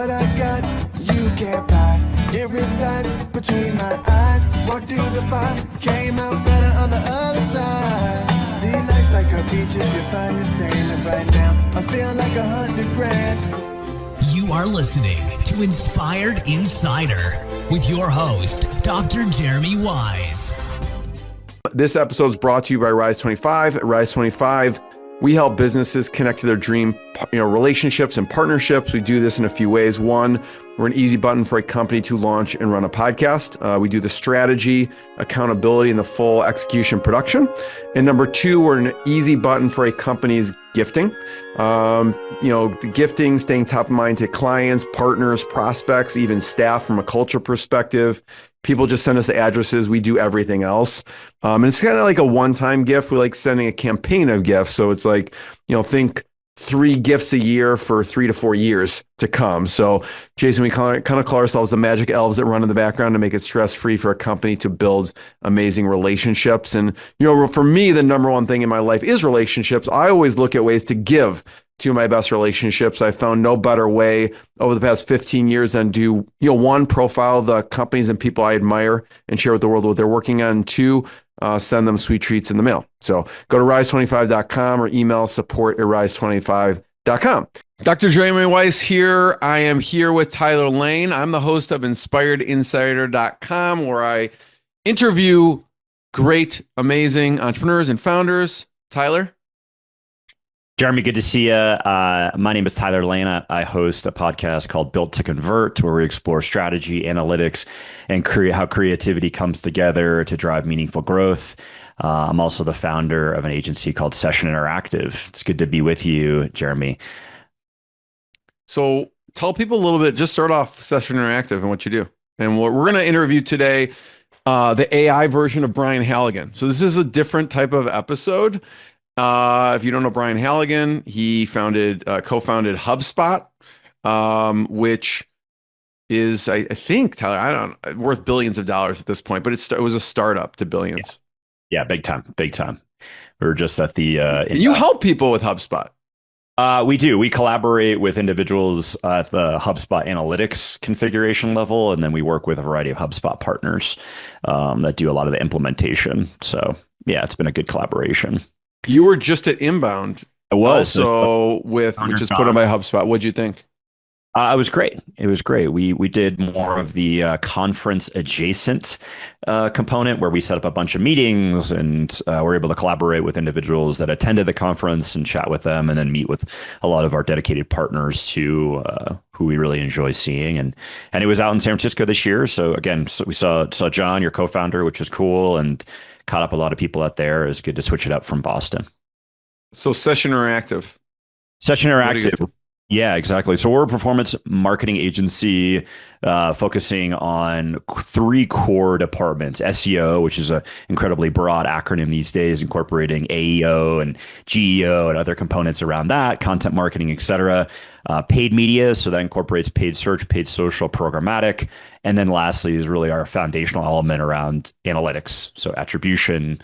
What I got, you can't buy. It resides between my eyes. Walked through the fire, came out better on the other side. See, life's like a beach if you find the sand. And right now, I'm feeling like 100 grand. You are listening to Inspired Insider with your host, Dr. Jeremy Wise. This episode is brought to you by Rise 25. At Rise 25, we help businesses connect to their dream, relationships and partnerships. We do this in a few ways. One, we're an easy button for a company to launch and run a podcast. We do the strategy, accountability, and the full execution production. And number two, we're an easy button for a company's gifting. The gifting, staying top of mind to clients, partners, prospects, even staff from a culture perspective. People just send us the addresses. We do everything else. And it's kind of like a one-time gift. We like sending a campaign of gifts. So it's like, think 3 gifts a year for 3 to 4 years to come. So Jason, we kind of call ourselves the magic elves that run in the background to make it stress-free for a company to build amazing relationships. And, for me, the number one thing in my life is relationships. I always look at ways to give to my best relationships. I found no better way over the past 15 years than do, one, profile the companies and people I admire and share with the world what they're working on. 2, send them sweet treats in the mail. So go to rise25.com or email support@rise25.com. Dr. Jeremy Weiss here. I am here with Tyler Lane. I'm the host of inspiredinsider.com, where I interview great, amazing entrepreneurs and founders. Tyler? Jeremy, good to see you. My name is Tyler Lane. I host a podcast called Built to Convert, where we explore strategy, analytics, and how creativity comes together to drive meaningful growth. I'm also the founder of an agency called Session Interactive. It's good to be with you, Jeremy. So tell people a little bit, just start off Session Interactive and what you do. And we're going to interview today the AI version of Brian Halligan. So this is a different type of episode. If you don't know Brian Halligan, he co-founded HubSpot, which is, I think, Tyler, worth billions of dollars at this point, but it was a startup to billions. Yeah, big time. We were just at the... you help people with HubSpot. We do. We collaborate with individuals at the HubSpot analytics configuration level, and then we work with a variety of HubSpot partners that do a lot of the implementation. So yeah, it's been a good collaboration. You were just at Inbound. I was. Also which is put on by HubSpot. What'd you think? It was great. We did more of the conference adjacent component, where we set up a bunch of meetings and we're able to collaborate with individuals that attended the conference and chat with them, and then meet with a lot of our dedicated partners too, who we really enjoy seeing. And it was out in San Francisco this year. So again, we saw John, your co-founder, which was cool, and caught up a lot of people out there. It was good to switch it up from Boston. So Session Interactive. Yeah, exactly. So we're a performance marketing agency focusing on 3 core departments: SEO, which is an incredibly broad acronym these days, incorporating AEO and GEO and other components around that, content marketing, et cetera. Paid media, so that incorporates paid search, paid social, programmatic. And then lastly is really our foundational element around analytics, so attribution,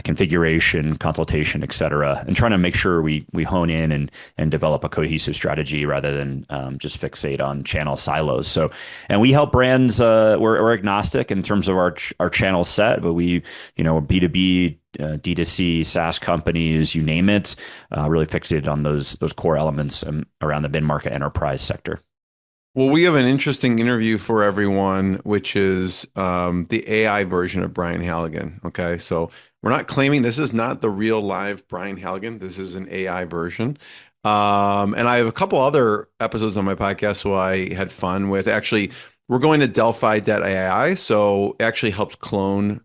configuration, consultation, et cetera, and trying to make sure we hone in and develop a cohesive strategy rather than just fixate on channel silos. So, and we help brands. We're agnostic in terms of our channel set, but we, B2B, D2C, SaaS companies, you name it, really fixated on those core elements around the mid-market enterprise sector. Well, we have an interesting interview for everyone, which is the AI version of Brian Halligan. Okay, so we're not claiming this is not the real live Brian Halligan. This is an AI version. And I have a couple other episodes on my podcast who I had fun with. Actually, we're going to Delphi.ai, so it actually helps clone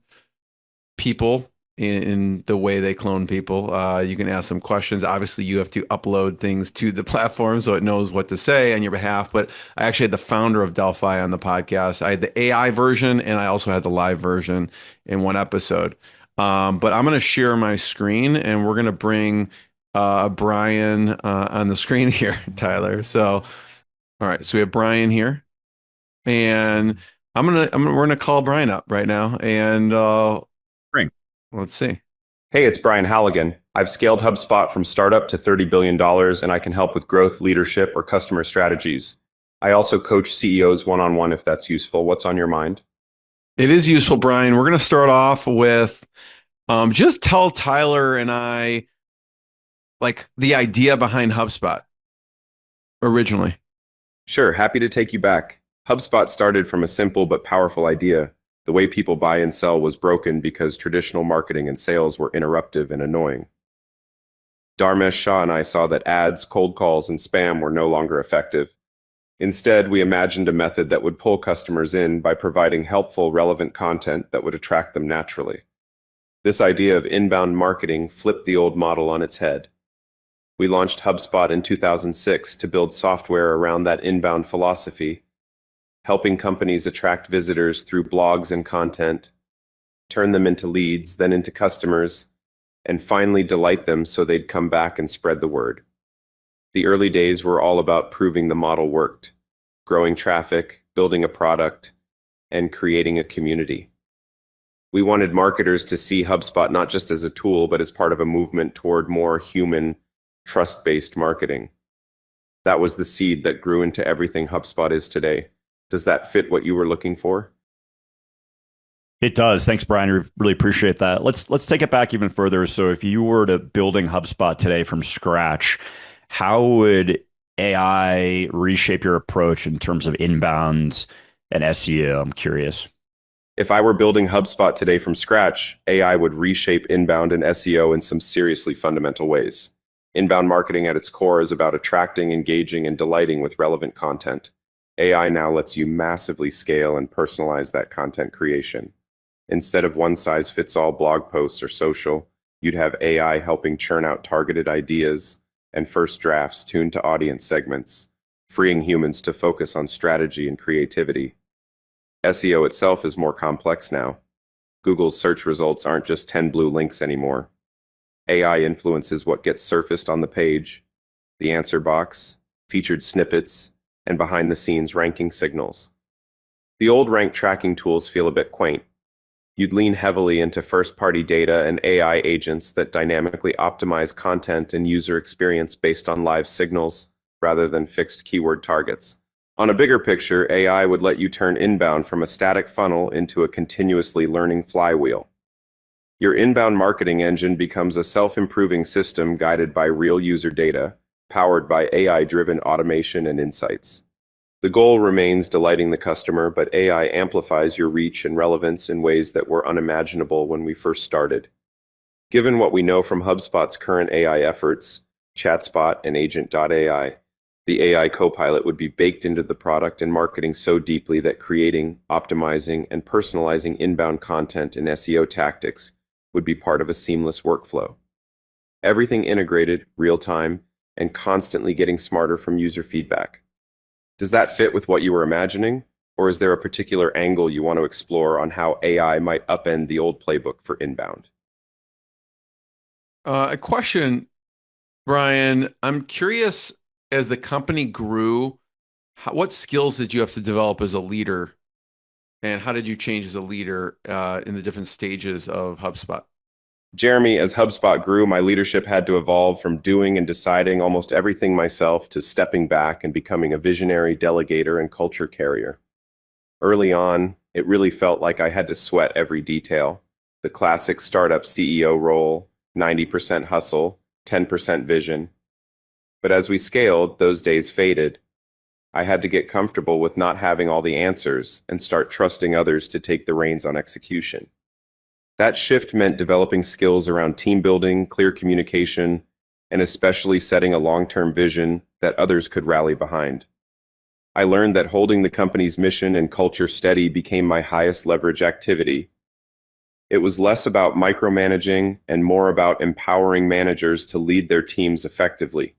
people in the way they clone people. You can ask them questions. Obviously, you have to upload things to the platform so it knows what to say on your behalf. But I actually had the founder of Delphi on the podcast. I had the AI version, and I also had the live version in one episode. But I'm going to share my screen, and we're going to bring Brian on the screen here, Tyler. So, all right. So we have Brian here, and we're gonna call Brian up right now, and Bring. Let's see. Hey, it's Brian Halligan. I've scaled HubSpot from startup to $30 billion, and I can help with growth, leadership, or customer strategies. I also coach CEOs one-on-one if that's useful. What's on your mind? It is useful, Brian. We're going to start off with just tell Tyler and I like the idea behind HubSpot originally. Sure, happy to take you back. HubSpot started from a simple but powerful idea. The way people buy and sell was broken because traditional marketing and sales were interruptive and annoying. Dharmesh Shah and I saw that ads, cold calls, and spam were no longer effective. Instead, we imagined a method that would pull customers in by providing helpful, relevant content that would attract them naturally. This idea of inbound marketing flipped the old model on its head. We launched HubSpot in 2006 to build software around that inbound philosophy, helping companies attract visitors through blogs and content, turn them into leads, then into customers, and finally delight them so they'd come back and spread the word. The early days were all about proving the model worked, growing traffic, building a product, and creating a community. We wanted marketers to see HubSpot not just as a tool, but as part of a movement toward more human, trust-based marketing. That was the seed that grew into everything HubSpot is today. Does that fit what you were looking for? It does. Thanks, Brian. I really appreciate that. Let's take it back even further. So if you were to building HubSpot today from scratch, how would AI reshape your approach in terms of inbounds and SEO? I'm curious. If I were building HubSpot today from scratch, AI would reshape inbound and SEO in some seriously fundamental ways. Inbound marketing at its core is about attracting, engaging, and delighting with relevant content. AI now lets you massively scale and personalize that content creation. Instead of one-size-fits-all blog posts or social, you'd have AI helping churn out targeted ideas and first drafts tuned to audience segments, freeing humans to focus on strategy and creativity. SEO itself is more complex now. Google's search results aren't just 10 blue links anymore. AI influences what gets surfaced on the page, the answer box, featured snippets, and behind-the-scenes ranking signals. The old rank tracking tools feel a bit quaint. You'd lean heavily into first-party data and AI agents that dynamically optimize content and user experience based on live signals rather than fixed keyword targets. On a bigger picture, AI would let you turn inbound from a static funnel into a continuously learning flywheel. Your inbound marketing engine becomes a self-improving system guided by real user data, powered by AI-driven automation and insights. The goal remains delighting the customer, but AI amplifies your reach and relevance in ways that were unimaginable when we first started. Given what we know from HubSpot's current AI efforts, ChatSpot and Agent.ai, the AI copilot would be baked into the product and marketing so deeply that creating, optimizing, and personalizing inbound content and SEO tactics would be part of a seamless workflow. Everything integrated, real-time, and constantly getting smarter from user feedback. Does that fit with what you were imagining, or is there a particular angle you want to explore on how AI might upend the old playbook for inbound? A question, Brian. I'm curious, as the company grew, what skills did you have to develop as a leader, and how did you change as a leader in the different stages of HubSpot? Jeremy, as HubSpot grew, my leadership had to evolve from doing and deciding almost everything myself to stepping back and becoming a visionary delegator and culture carrier. Early on, it really felt like I had to sweat every detail. The classic startup CEO role, 90% hustle, 10% vision. But as we scaled, those days faded. I had to get comfortable with not having all the answers and start trusting others to take the reins on execution. That shift meant developing skills around team building, clear communication, and especially setting a long-term vision that others could rally behind. I learned that holding the company's mission and culture steady became my highest leverage activity. It was less about micromanaging and more about empowering managers to lead their teams effectively.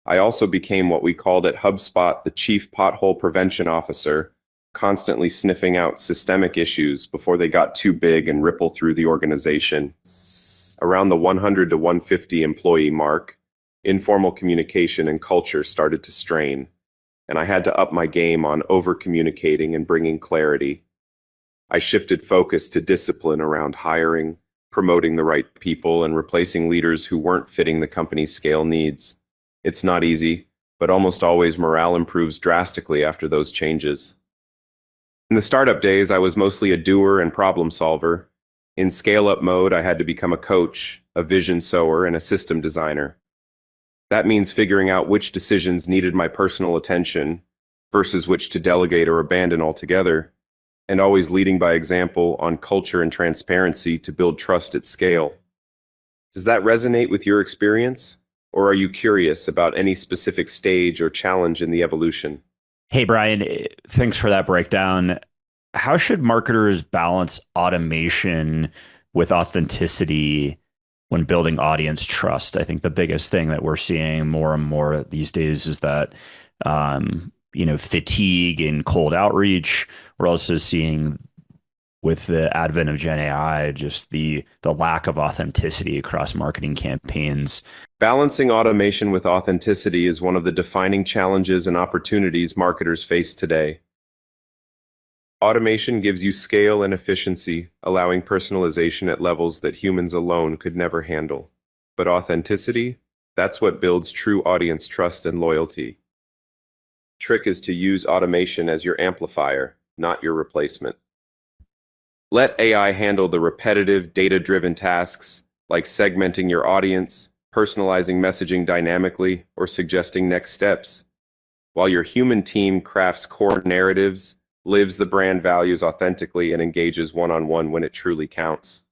I also became what we called at HubSpot the Chief Pothole Prevention Officer, constantly sniffing out systemic issues before they got too big and ripple through the organization. Around the 100 to 150 employee mark, informal communication and culture started to strain, and I had to up my game on over-communicating and bringing clarity. I shifted focus to discipline around hiring, promoting the right people, and replacing leaders who weren't fitting the company's scale needs. It's not easy, but almost always morale improves drastically after those changes. In the startup days, I was mostly a doer and problem solver. In scale-up mode, I had to become a coach, a vision sower, and a system designer. That means figuring out which decisions needed my personal attention versus which to delegate or abandon altogether, and always leading by example on culture and transparency to build trust at scale. Does that resonate with your experience? Or are you curious about any specific stage or challenge in the evolution? Hey, Brian, thanks for that breakdown. How should marketers balance automation with authenticity when building audience trust? I think the biggest thing that we're seeing more and more these days is that, fatigue and cold outreach. We're also seeing with the advent of Gen AI, just the lack of authenticity across marketing campaigns. Balancing automation with authenticity is one of the defining challenges and opportunities marketers face today. Automation gives you scale and efficiency, allowing personalization at levels that humans alone could never handle. But authenticity, that's what builds true audience trust and loyalty. Trick is to use automation as your amplifier, not your replacement. Let AI handle the repetitive, data-driven tasks like segmenting your audience, personalizing messaging dynamically, or suggesting next steps, while your human team crafts core narratives, lives the brand values authentically, and engages one-on-one when it truly counts.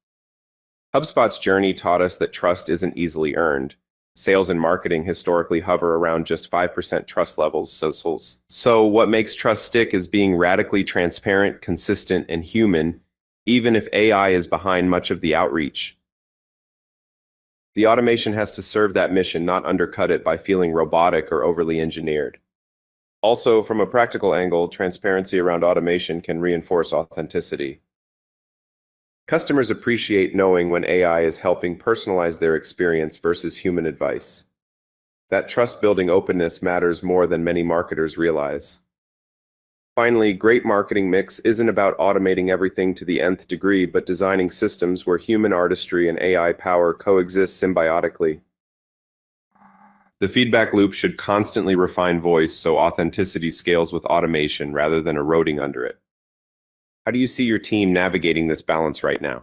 HubSpot's journey taught us that trust isn't easily earned. Sales and marketing historically hover around just 5% trust levels. So what makes trust stick is being radically transparent, consistent, and human, even if AI is behind much of the outreach. The automation has to serve that mission, not undercut it by feeling robotic or overly engineered. Also, from a practical angle, transparency around automation can reinforce authenticity. Customers appreciate knowing when AI is helping personalize their experience versus human advice. That trust-building openness matters more than many marketers realize. Finally, great marketing mix isn't about automating everything to the nth degree, but designing systems where human artistry and AI power coexist symbiotically. The feedback loop should constantly refine voice so authenticity scales with automation rather than eroding under it. How do you see your team navigating this balance right now?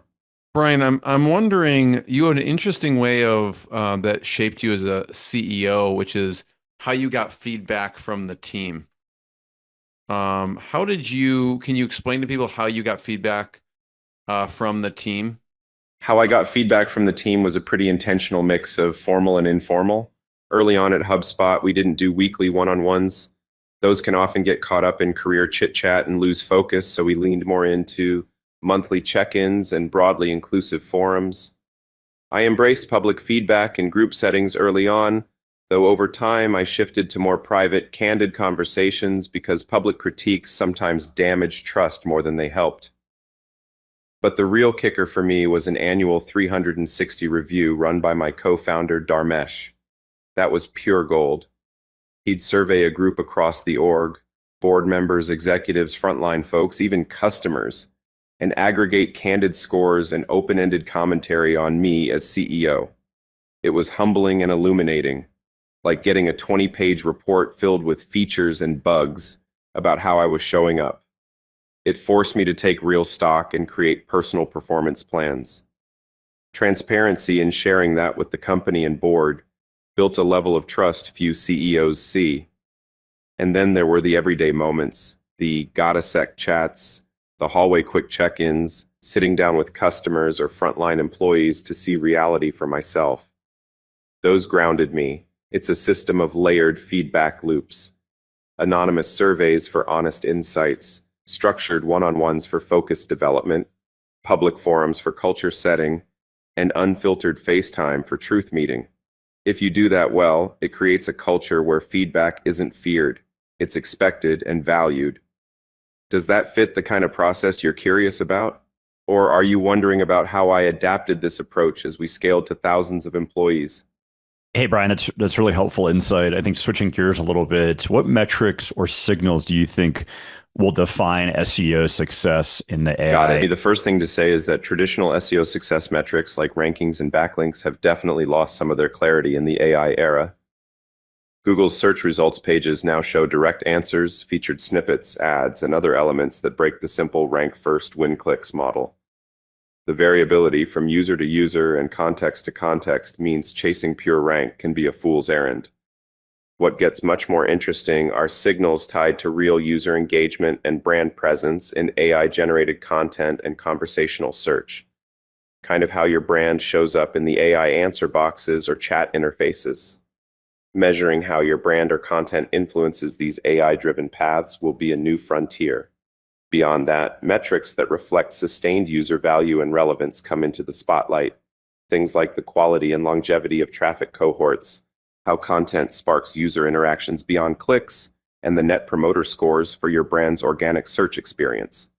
Brian, I'm wondering, you had an interesting way of that shaped you as a CEO, which is how you got feedback from the team. Can you explain to people how you got feedback from the team? How I got feedback from the team was a pretty intentional mix of formal and informal. Early on at HubSpot, we didn't do weekly one-on-ones. Those can often get caught up in career chit-chat and lose focus, so we leaned more into monthly check-ins and broadly inclusive forums. I embraced public feedback in group settings early on, though over time I shifted to more private, candid conversations because public critiques sometimes damaged trust more than they helped. But the real kicker for me was an annual 360 review run by my co-founder Dharmesh. That was pure gold. He'd survey a group across the org, board members, executives, frontline folks, even customers, and aggregate candid scores and open-ended commentary on me as CEO. It was humbling and illuminating, like getting a 20-page report filled with features and bugs about how I was showing up. It forced me to take real stock and create personal performance plans. Transparency in sharing that with the company and board built a level of trust few CEOs see. And then there were the everyday moments, the gotta sec chats, the hallway quick check-ins, sitting down with customers or frontline employees to see reality for myself. Those grounded me. It's a system of layered feedback loops, anonymous surveys for honest insights, structured one-on-ones for focused development, public forums for culture setting, and unfiltered FaceTime for truth meeting. If you do that well, it creates a culture where feedback isn't feared, it's expected and valued. Does that fit the kind of process you're curious about? Or are you wondering about how I adapted this approach as we scaled to thousands of employees? Hey, Brian, that's really helpful insight. I think switching gears a little bit, what metrics or signals do you think will define SEO success in the AI? Got it. The first thing to say is that traditional SEO success metrics like rankings and backlinks have definitely lost some of their clarity in the AI era. Google's search results pages now show direct answers, featured snippets, ads, and other elements that break the simple rank first, win clicks model. The variability from user to user and context to context means chasing pure rank can be a fool's errand. What gets much more interesting are signals tied to real user engagement and brand presence in AI-generated content and conversational search. Kind of how your brand shows up in the AI answer boxes or chat interfaces. Measuring how your brand or content influences these AI-driven paths will be a new frontier. Beyond that, metrics that reflect sustained user value and relevance come into the spotlight. Things like the quality and longevity of traffic cohorts, how content sparks user interactions beyond clicks, and the net promoter scores for your brand's organic search experience.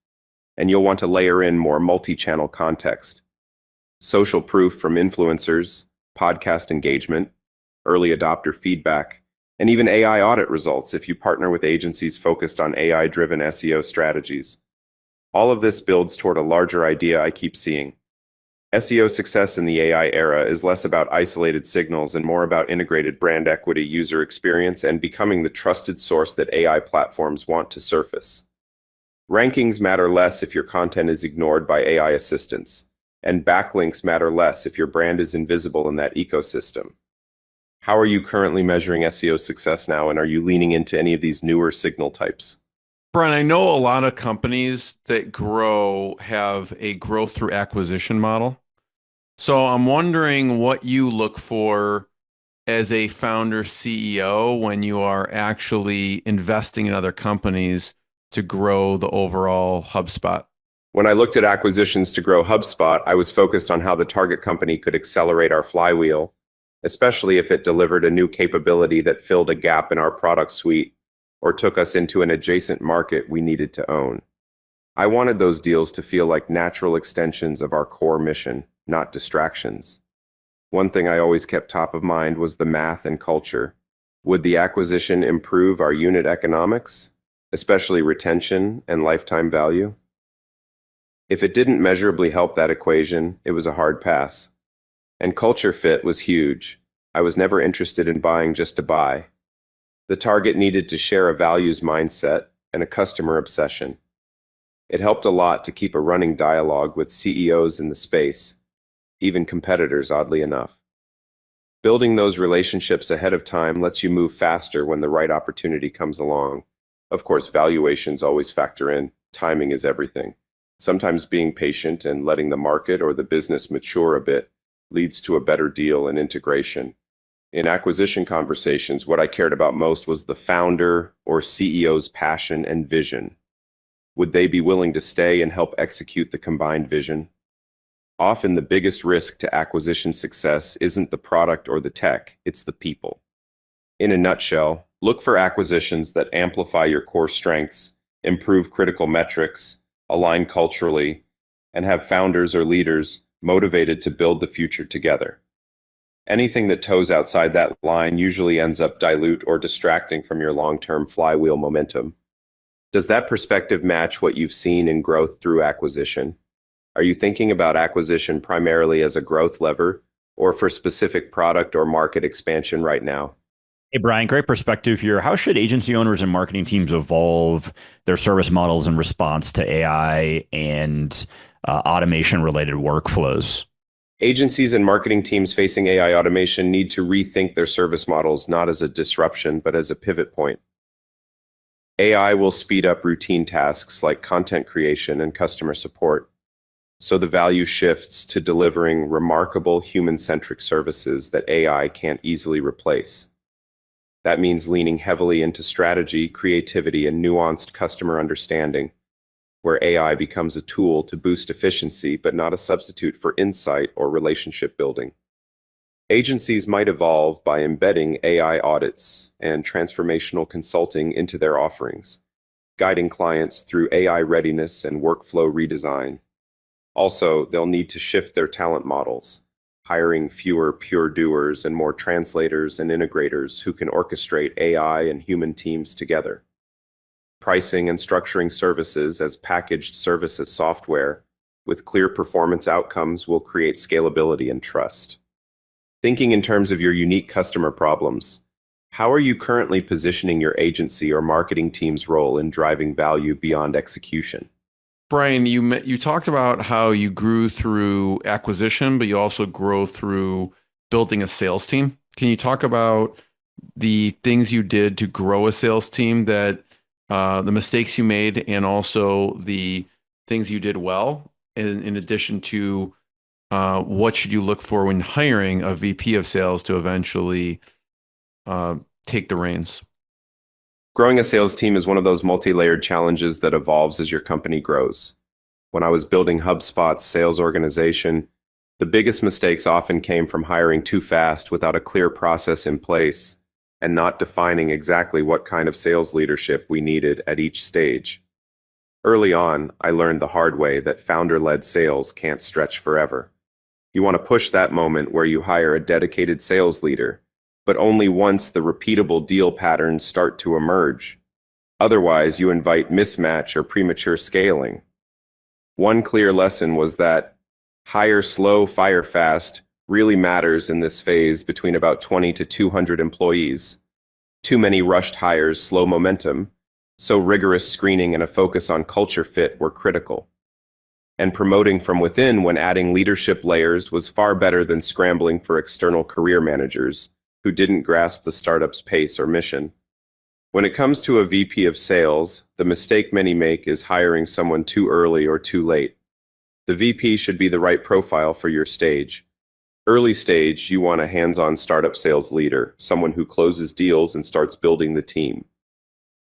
And you'll want to layer in more multi-channel context. Social proof from influencers, podcast engagement, early adopter feedback, and even AI audit results if you partner with agencies focused on AI-driven SEO strategies. All of this builds toward a larger idea I keep seeing. SEO success in the AI era is less about isolated signals and more about integrated brand equity, user experience, and becoming the trusted source that AI platforms want to surface. Rankings matter less if your content is ignored by AI assistants, and backlinks matter less if your brand is invisible in that ecosystem. How are you currently measuring SEO success now, and are you leaning into any of these newer signal types? Brian, I know a lot of companies that grow have a growth through acquisition model. So I'm wondering what you look for as a founder CEO when you are actually investing in other companies to grow the overall HubSpot. When I looked at acquisitions to grow HubSpot, I was focused on how the target company could accelerate our flywheel, especially if it delivered a new capability that filled a gap in our product suite or took us into an adjacent market we needed to own. I wanted those deals to feel like natural extensions of our core mission, not distractions. One thing I always kept top of mind was the math and culture. Would the acquisition improve our unit economics, especially retention and lifetime value? If it didn't measurably help that equation, it was a hard pass. And culture fit was huge. I was never interested in buying just to buy. The target needed to share a values mindset and a customer obsession. It helped a lot to keep a running dialogue with CEOs in the space, even competitors, oddly enough. Building those relationships ahead of time lets you move faster when the right opportunity comes along. Of course, valuations always factor in. Timing is everything. Sometimes being patient and letting the market or the business mature a bit leads to a better deal and integration. In acquisition conversations, what I cared about most was the founder or CEO's passion and vision. Would they be willing to stay and help execute the combined vision? Often the biggest risk to acquisition success isn't the product or the tech, it's the people. In a nutshell, look for acquisitions that amplify your core strengths, improve critical metrics, align culturally, and have founders or leaders motivated to build the future together. Anything that toes outside that line usually ends up dilute or distracting from your long-term flywheel momentum. Does that perspective match what you've seen in growth through acquisition? Are you thinking about acquisition primarily as a growth lever or for specific product or market expansion right now? Hey, Brian, great perspective here. How should agency owners and marketing teams evolve their service models in response to AI and automation-related workflows? Agencies and marketing teams facing AI automation need to rethink their service models not as a disruption, but as a pivot point. AI will speed up routine tasks like content creation and customer support, so the value shifts to delivering remarkable human-centric services that AI can't easily replace. That means leaning heavily into strategy, creativity, and nuanced customer understanding, where AI becomes a tool to boost efficiency but not a substitute for insight or relationship building. Agencies might evolve by embedding AI audits and transformational consulting into their offerings, guiding clients through AI readiness and workflow redesign. Also, they'll need to shift their talent models, hiring fewer pure doers and more translators and integrators who can orchestrate AI and human teams together. Pricing and structuring services as packaged services software with clear performance outcomes will create scalability and trust. Thinking in terms of your unique customer problems, How are you currently positioning your agency or marketing team's role in driving value beyond execution? Brian, you talked about how you grew through acquisition, but you also grow through building a sales team. Can you talk about the things you did to grow a sales team, that the mistakes you made, and also the things you did well, in addition to what should you look for when hiring a VP of sales to eventually uh, take the reins? Growing a sales team is one of those multi-layered challenges that evolves as your company grows. When I was building HubSpot's sales organization, the biggest mistakes often came from hiring too fast without a clear process in place and not defining exactly what kind of sales leadership we needed at each stage. Early on, I learned the hard way that founder-led sales can't stretch forever. You want to push that moment where you hire a dedicated sales leader, but only once the repeatable deal patterns start to emerge. Otherwise, you invite mismatch or premature scaling. One clear lesson was that hire slow, fire fast really matters in this phase between about 20 to 200 employees. Too many rushed hires slow momentum, so rigorous screening and a focus on culture fit were critical. And promoting from within when adding leadership layers was far better than scrambling for external career managers who didn't grasp the startup's pace or mission. When it comes to a VP of sales, the mistake many make is hiring someone too early or too late. The VP should be the right profile for your stage. Early stage, you want a hands-on startup sales leader, someone who closes deals and starts building the team.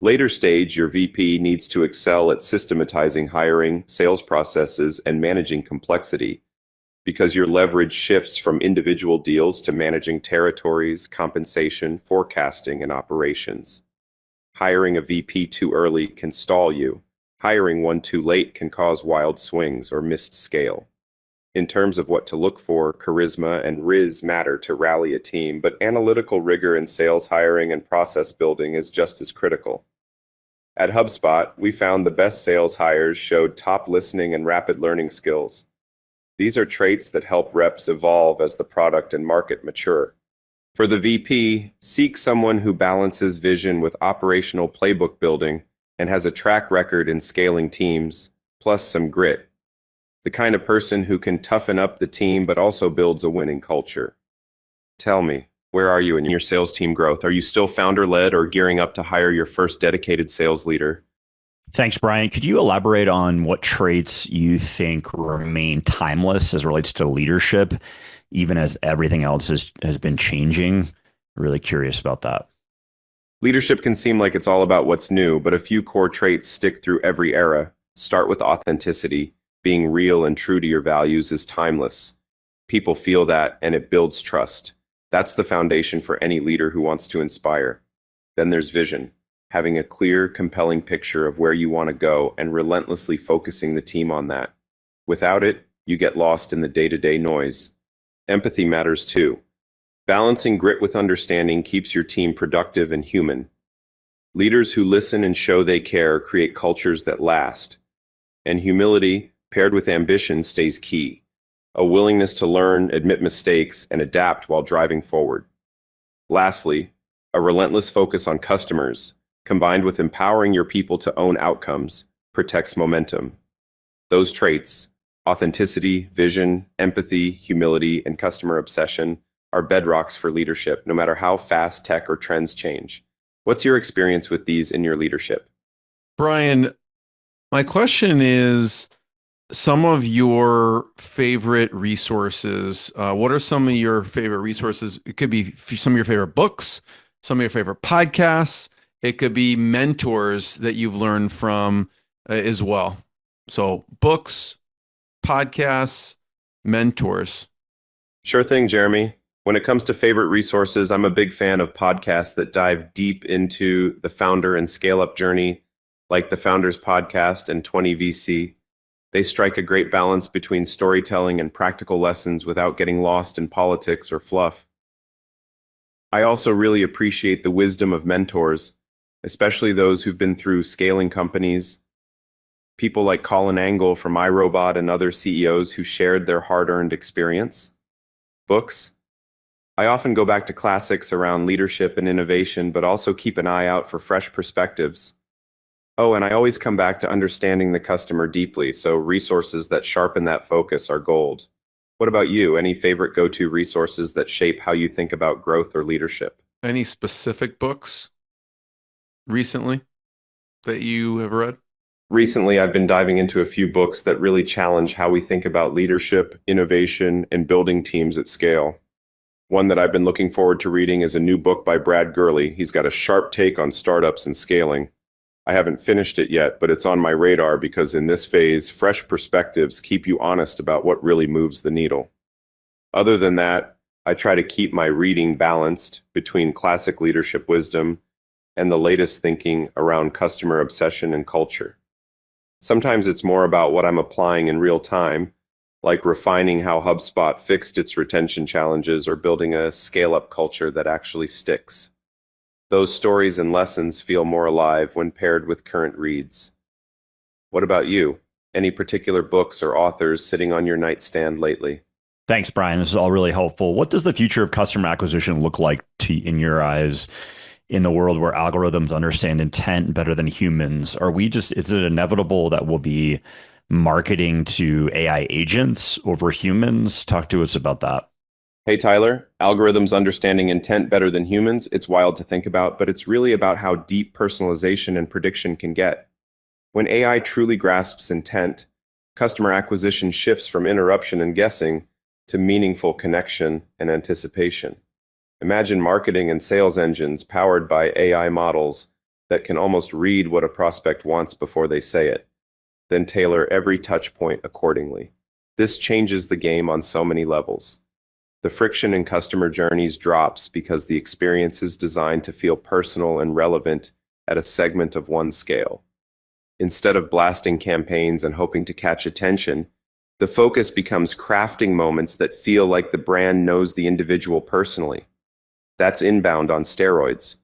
Later stage, your VP needs to excel at systematizing hiring, sales processes, and managing complexity, because your leverage shifts from individual deals to managing territories, compensation, forecasting, and operations. Hiring a VP too early can stall you. Hiring one too late can cause wild swings or missed scale. In terms of what to look for, charisma and riz matter to rally a team, but analytical rigor in sales hiring and process building is just as critical. At HubSpot, we found the best sales hires showed top listening and rapid learning skills. These are traits that help reps evolve as the product and market mature. For the VP, seek someone who balances vision with operational playbook building and has a track record in scaling teams, plus some grit. The kind of person who can toughen up the team but also builds a winning culture. Tell me, where are you in your sales team growth? Are you still founder-led or gearing up to hire your first dedicated sales leader? Thanks, Brian. Could you elaborate on what traits you think remain timeless as it relates to leadership, even as everything else has been changing? Really curious about that. Leadership can seem like it's all about what's new, but a few core traits stick through every era. Start with authenticity. Being real and true to your values is timeless. People feel that, and it builds trust. That's the foundation for any leader who wants to inspire. Then there's vision. Having a clear, compelling picture of where you want to go and relentlessly focusing the team on that. Without it, you get lost in the day-to-day noise. Empathy matters too. Balancing grit with understanding keeps your team productive and human. Leaders who listen and show they care create cultures that last. And humility, paired with ambition, stays key. A willingness to learn, admit mistakes, and adapt while driving forward. Lastly, a relentless focus on customers, combined with empowering your people to own outcomes, protects momentum. Those traits, authenticity, vision, empathy, humility, and customer obsession, are bedrocks for leadership, no matter how fast tech or trends change. What's your experience with these in your leadership? Brian, my question is, some of your favorite resources. What are some of your favorite resources? It could be some of your favorite books, some of your favorite podcasts. It could be mentors that you've learned from as well. So books, podcasts, mentors. Sure thing, Jeremy. When it comes to favorite resources, I'm a big fan of podcasts that dive deep into the founder and scale-up journey, like the Founders Podcast and 20 VC. They strike a great balance between storytelling and practical lessons without getting lost in politics or fluff. I also really appreciate the wisdom of mentors, especially those who've been through scaling companies. People like Colin Angle from iRobot and other CEOs who shared their hard-earned experience. Books. I often go back to classics around leadership and innovation, but also keep an eye out for fresh perspectives. Oh, and I always come back to understanding the customer deeply, so resources that sharpen that focus are gold. What about you? Any favorite go-to resources that shape how you think about growth or leadership? Any specific books recently that you have read? Recently, I've been diving into a few books that really challenge how we think about leadership, innovation, and building teams at scale. One that I've been looking forward to reading is a new book by Brad Gurley. He's got a sharp take on startups and scaling. I haven't finished it yet, but it's on my radar because in this phase, fresh perspectives keep you honest about what really moves the needle. Other than that, I try to keep my reading balanced between classic leadership wisdom and the latest thinking around customer obsession and culture. Sometimes it's more about what I'm applying in real time, like refining how HubSpot fixed its retention challenges or building a scale-up culture that actually sticks. Those stories and lessons feel more alive when paired with current reads. What about you? Any particular books or authors sitting on your nightstand lately? Thanks, Brian. This is all really helpful. What does the future of customer acquisition look like in your eyes in the world where algorithms understand intent better than humans? Is it inevitable that we'll be marketing to AI agents over humans? Talk to us about that. Hey, Tyler, algorithms understanding intent better than humans, it's wild to think about, but it's really about how deep personalization and prediction can get. When AI truly grasps intent, customer acquisition shifts from interruption and guessing to meaningful connection and anticipation. Imagine marketing and sales engines powered by AI models that can almost read what a prospect wants before they say it, then tailor every touch point accordingly. This changes the game on so many levels. The friction in customer journeys drops because the experience is designed to feel personal and relevant at a segment of one scale. Instead of blasting campaigns and hoping to catch attention, the focus becomes crafting moments that feel like the brand knows the individual personally. That's inbound on steroids.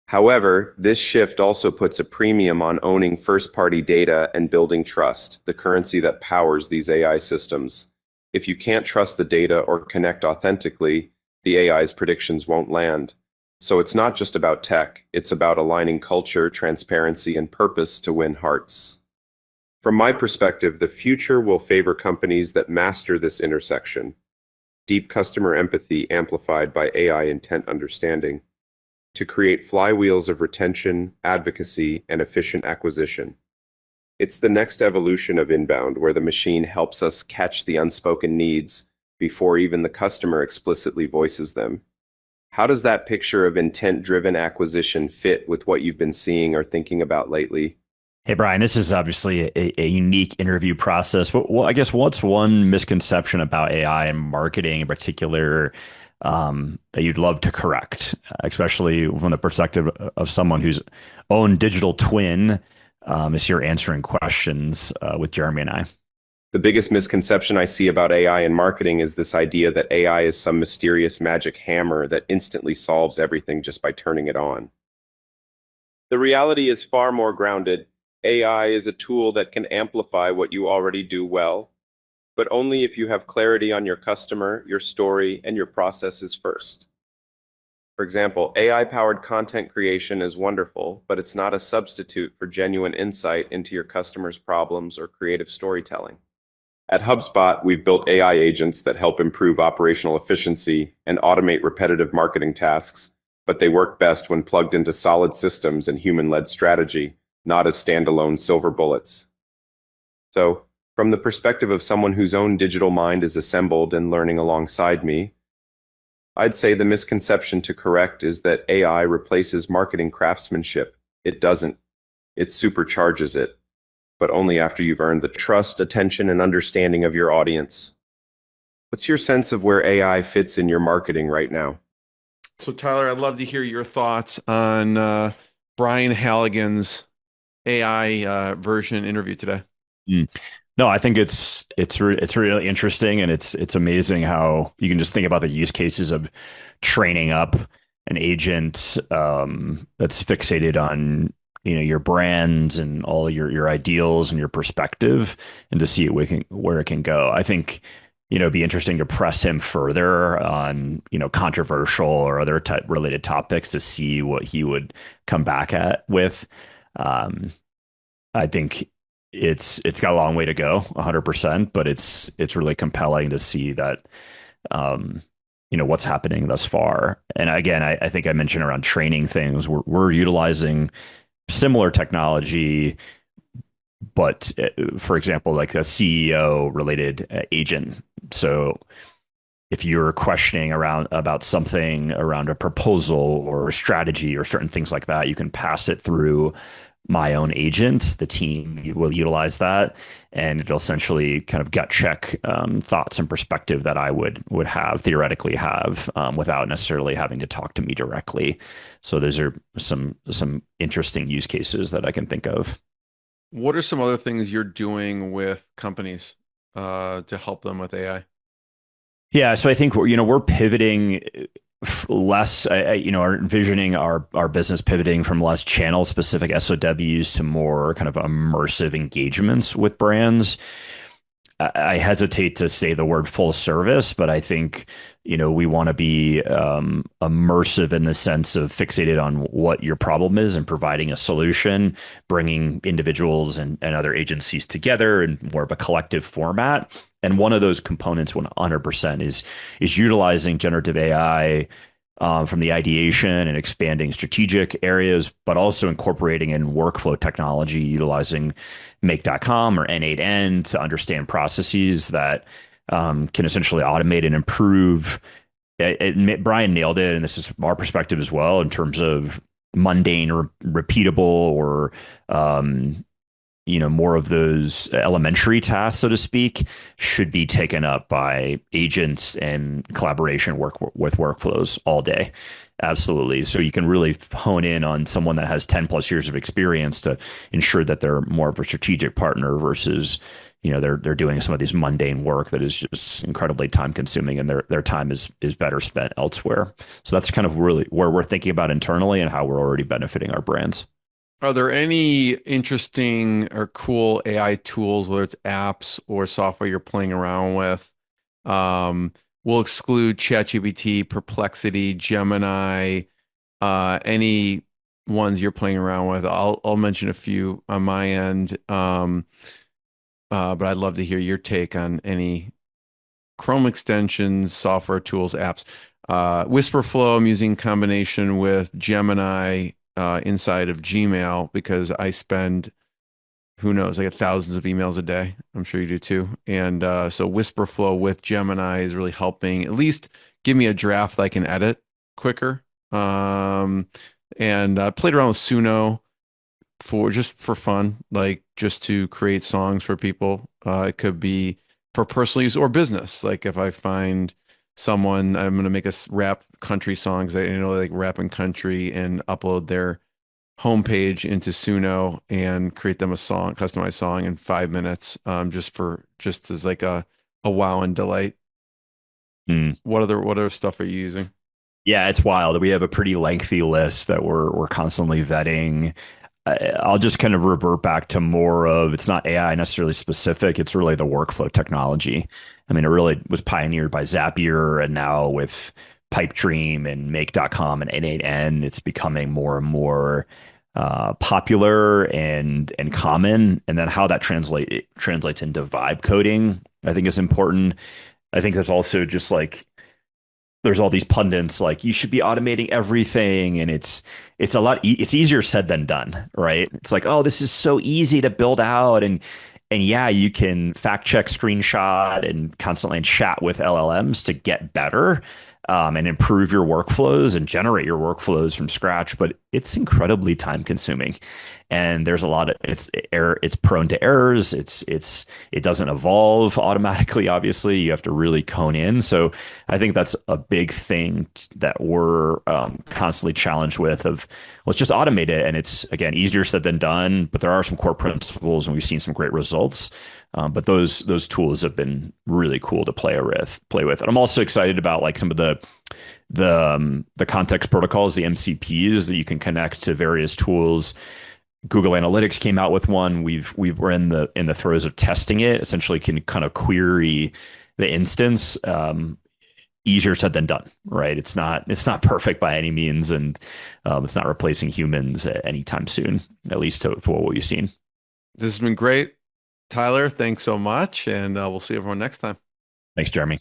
However, this shift also puts a premium on owning first-party data and building trust, the currency that powers these AI systems. If you can't trust the data or connect authentically, the AI's predictions won't land. So it's not just about tech, it's about aligning culture, transparency, and purpose to win hearts. From my perspective, the future will favor companies that master this intersection. Deep customer empathy amplified by AI intent understanding to create flywheels of retention, advocacy, and efficient acquisition. It's the next evolution of inbound, where the machine helps us catch the unspoken needs before even the customer explicitly voices them. How does that picture of intent-driven acquisition fit with what you've been seeing or thinking about lately? Hey, Brian, this is obviously a unique interview process. But I guess what's one misconception about AI and marketing in particular that you'd love to correct, especially from the perspective of someone whose own digital twin is here answering questions with Jeremy and I? The biggest misconception I see about AI in marketing is this idea that AI is some mysterious magic hammer that instantly solves everything just by turning it on. The reality is far more grounded. AI is a tool that can amplify what you already do well, but only if you have clarity on your customer, your story, and your processes first. For example, AI-powered content creation is wonderful, but it's not a substitute for genuine insight into your customers' problems or creative storytelling. At HubSpot, we've built AI agents that help improve operational efficiency and automate repetitive marketing tasks, but they work best when plugged into solid systems and human-led strategy, not as standalone silver bullets. So, from the perspective of someone whose own digital mind is assembled and learning alongside me, I'd say the misconception to correct is that AI replaces marketing craftsmanship. It doesn't. It supercharges it, but only after you've earned the trust, attention, and understanding of your audience. What's your sense of where AI fits in your marketing right now? So, Tyler, I'd love to hear your thoughts on Brian Halligan's AI version interview today. No, I think it's really interesting, and it's amazing how you can just think about the use cases of training up an agent that's fixated on your brands and all your ideals and your perspective, and to see where it can go. I think be interesting to press him further on, controversial or other type related topics to see what he would come back at with. Um, I think it's got a long way to go, 100%, but it's really compelling to see that, um, what's happening thus far. And again, I think I mentioned around training things, we're utilizing similar technology, but for example, like a CEO related agent. So if you're questioning around about something around a proposal or a strategy or certain things like that, you can pass it through my own agent. The team will utilize that, and it'll essentially kind of gut check thoughts and perspective that I would theoretically have without necessarily having to talk to me directly. So those are some interesting use cases that I can think of. What are some other things you're doing with companies to help them with AI? Yeah, so I think we're pivoting less, are envisioning our business pivoting from less channel specific SOWs to more kind of immersive engagements with brands. I hesitate to say the word full service, but I think, we want to be immersive in the sense of fixated on what your problem is and providing a solution, bringing individuals and other agencies together in more of a collective format. And one of those components, 100%, is utilizing generative AI from the ideation and expanding strategic areas, but also incorporating in workflow technology, utilizing make.com or N8N to understand processes that can essentially automate and improve. Brian nailed it, and this is our perspective as well in terms of mundane or repeatable or more of those elementary tasks, so to speak, should be taken up by agents and collaboration work with workflows all day. Absolutely. So you can really hone in on someone that has 10 plus years of experience to ensure that they're more of a strategic partner versus, they're doing some of these mundane work that is just incredibly time consuming, and their time is better spent elsewhere. So that's kind of really where we're thinking about internally and how we're already benefiting our brands. Are there any interesting or cool AI tools, whether it's apps or software you're playing around with? We'll exclude ChatGPT, Perplexity, Gemini, any ones you're playing around with. I'll mention a few on my end, but I'd love to hear your take on any Chrome extensions, software tools, apps. Whisperflow I'm using in combination with Gemini inside of Gmail because I spend, who knows, I get thousands of emails a day. I'm sure you do too. And so Whisperflow with Gemini is really helping at least give me a draft that I can edit quicker. And I played around with Suno for fun, like just to create songs for people. It could be for personal use or business. Like if I find someone, I'm going to make a rap country songs that like rap and country and upload their homepage into Suno and create them a song, customized song in 5 minutes, just as like a wow and delight. What other stuff are you using? Yeah, it's wild. We have a pretty lengthy list that we're constantly vetting. I'll just kind of revert back to more of, it's not AI necessarily specific. It's really the workflow technology. I mean, it really was pioneered by Zapier, and now with Pipedream and make.com and N8N, it's becoming more and more popular and common. And then how that translates into vibe coding, I think is important. I think there's also just like, there's all these pundits like you should be automating everything, and it's it's easier said than done, right? It's like, oh, this is so easy to build out, and yeah, you can fact check, screenshot, and constantly chat with LLMs to get better and improve your workflows and generate your workflows from scratch. But it's incredibly time consuming, and there's a lot of it's prone to errors. It doesn't evolve automatically. Obviously, you have to really hone in. So I think that's a big thing that we're constantly challenged with. Of let's just automate it, and it's again easier said than done. But there are some core principles, and we've seen some great results. But those tools have been really cool to play with. And I'm also excited about like some of the context protocols, the MCPs that you can connect to various tools. Google Analytics came out with one. We're in the throes of testing it. Essentially, can kind of query the instance, easier said than done, right? It's not perfect by any means, and it's not replacing humans anytime soon, at least for what we've seen. This has been great. Tyler, thanks so much, and we'll see everyone next time. Thanks, Jeremy.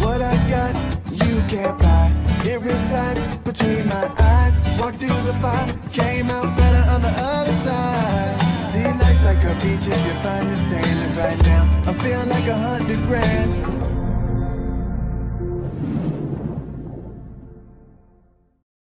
What I got, you can't buy. It resides between my eyes. Walked through the fire, came out better on the other side. See, life's like a beach if you find the sailing right now. I feel like 100 grand.